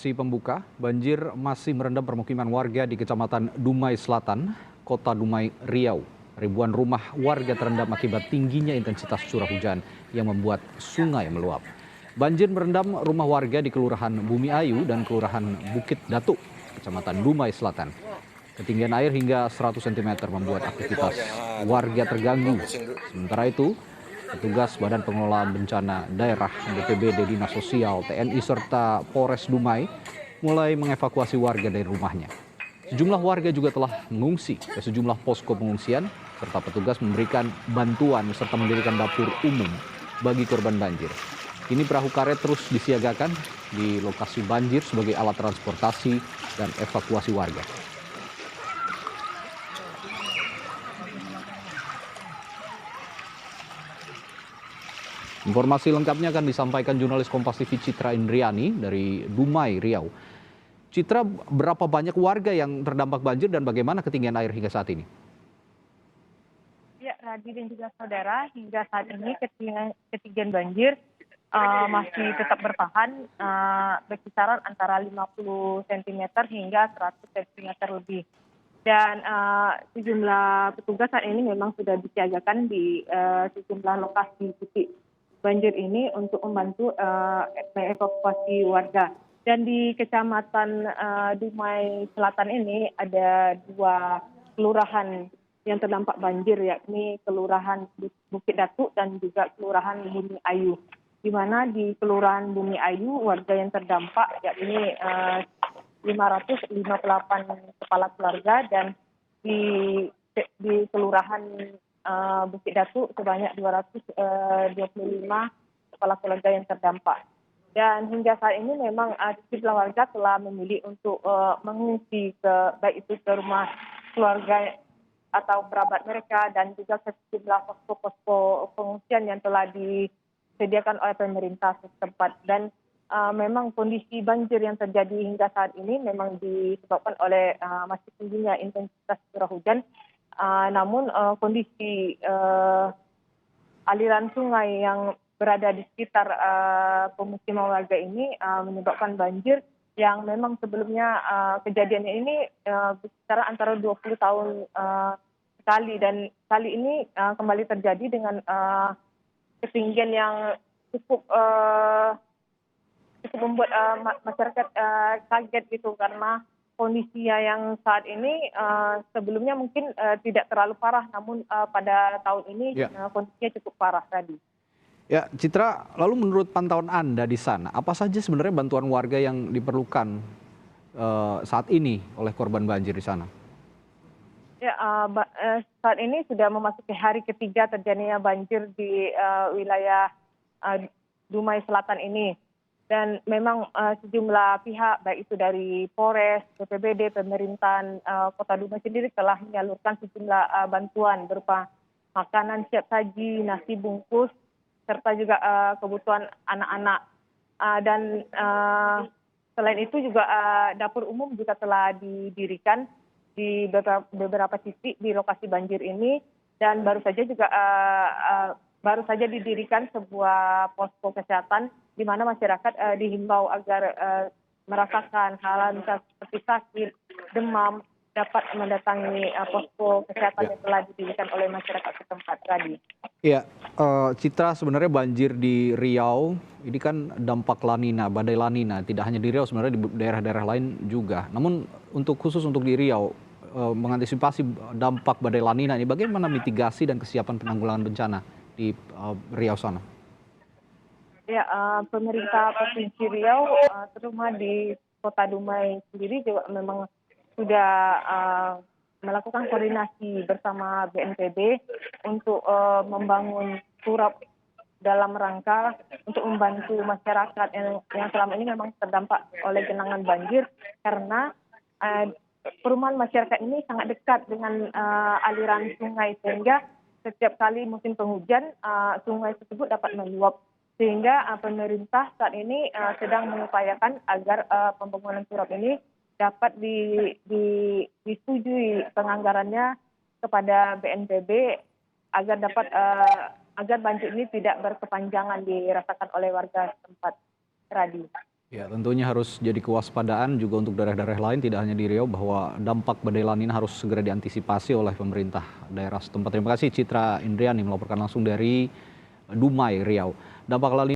Informasi pembuka, banjir masih merendam permukiman warga di Kecamatan Dumai Selatan, Kota Dumai, Riau. Ribuan rumah warga terendam akibat tingginya intensitas curah hujan yang membuat sungai meluap. Banjir merendam rumah warga di Kelurahan Bumi Ayu dan Kelurahan Bukit Datuk, Kecamatan Dumai Selatan. Ketinggian air hingga 100 cm membuat aktivitas warga terganggu. Sementara itu, petugas Badan Pengelolaan Bencana Daerah BPBD, Dinas Sosial, TNI, serta Polres Dumai mulai mengevakuasi warga dari rumahnya. Sejumlah warga juga telah mengungsi ke sejumlah posko pengungsian, serta petugas memberikan bantuan serta mendirikan dapur umum bagi korban banjir. Kini perahu karet terus disiagakan di lokasi banjir sebagai alat transportasi dan evakuasi warga. Informasi lengkapnya akan disampaikan jurnalis Kompas TV Citra Indriani dari Dumai, Riau. Citra, berapa banyak warga yang terdampak banjir dan bagaimana ketinggian air hingga saat ini? Ya, Radi dan juga saudara, hingga saat ini ketinggian banjir masih tetap bertahan berkisaran antara 50 cm hingga 100 cm lebih. Dan sejumlah petugas saat ini memang sudah disiagakan di sejumlah lokasi titik banjir ini untuk membantu mengevakuasi warga. Dan di Kecamatan Dumai Selatan ini ada 2 kelurahan yang terdampak banjir, yakni Kelurahan Bukit Datuk dan juga Kelurahan Bumi Ayu. Di mana di Kelurahan Bumi Ayu warga yang terdampak yakni 558 kepala keluarga, dan di Kelurahan Bukit Datuk sebanyak 225 kepala keluarga yang terdampak. Dan hingga saat ini memang sejumlah warga telah memilih untuk mengungsi baik itu ke rumah keluarga atau kerabat mereka dan juga ke sejumlah posko-posko pengungsian yang telah disediakan oleh pemerintah setempat. Dan memang kondisi banjir yang terjadi hingga saat ini memang disebabkan oleh masih tingginya intensitas curah hujan. Namun kondisi aliran sungai yang berada di sekitar pemukiman warga ini menyebabkan banjir yang memang sebelumnya kejadiannya ini bicara antara 20 tahun sekali, dan kali ini kembali terjadi dengan ketinggian yang cukup membuat masyarakat kaget gitu, karena kondisinya yang saat ini sebelumnya mungkin tidak terlalu parah, namun pada tahun ini kondisinya cukup parah tadi. Ya, Citra, lalu menurut pantauan Anda di sana, apa saja sebenarnya bantuan warga yang diperlukan saat ini oleh korban banjir di sana? Ya, saat ini sudah memasuki hari ketiga terjadinya banjir di wilayah Dumai Selatan ini. Dan memang sejumlah pihak, baik itu dari Polres, BPBD, pemerintahan Kota Dumai sendiri telah menyalurkan sejumlah bantuan berupa makanan siap saji, nasi bungkus, serta juga kebutuhan anak-anak. Dan selain itu juga dapur umum juga telah didirikan di beberapa titik di lokasi banjir ini, dan baru saja didirikan sebuah posko kesehatan di mana masyarakat dihimbau agar merasakan hal seperti sakit, demam dapat mendatangi posko kesehatan yang telah didirikan oleh masyarakat setempat tadi. Iya, Citra, sebenarnya banjir di Riau ini kan dampak lanina, badai lanina. Tidak hanya di Riau, sebenarnya di daerah-daerah lain juga. Namun khusus untuk di Riau, mengantisipasi dampak badai lanina ini, bagaimana mitigasi dan kesiapan penanggulangan bencana di Riau sana? Ya, pemerintah Provinsi Riau, terutama di Kota Dumai sendiri juga memang sudah melakukan koordinasi bersama BNPB untuk membangun turap dalam rangka untuk membantu masyarakat yang selama ini memang terdampak oleh genangan banjir, karena perumahan masyarakat ini sangat dekat dengan aliran sungai, sehingga setiap kali musim penghujan sungai tersebut dapat meluap, sehingga pemerintah saat ini sedang mengupayakan agar pembangunan turap ini dapat disetujui penganggarannya kepada BNPB agar banjir ini tidak berkepanjangan dirasakan oleh warga setempat. Radi. Ya, tentunya harus jadi kewaspadaan juga untuk daerah-daerah lain, tidak hanya di Riau, bahwa dampak badai La Nina harus segera diantisipasi oleh pemerintah daerah setempat. Terima kasih Citra Indriani melaporkan langsung dari Dumai, Riau. Dampak La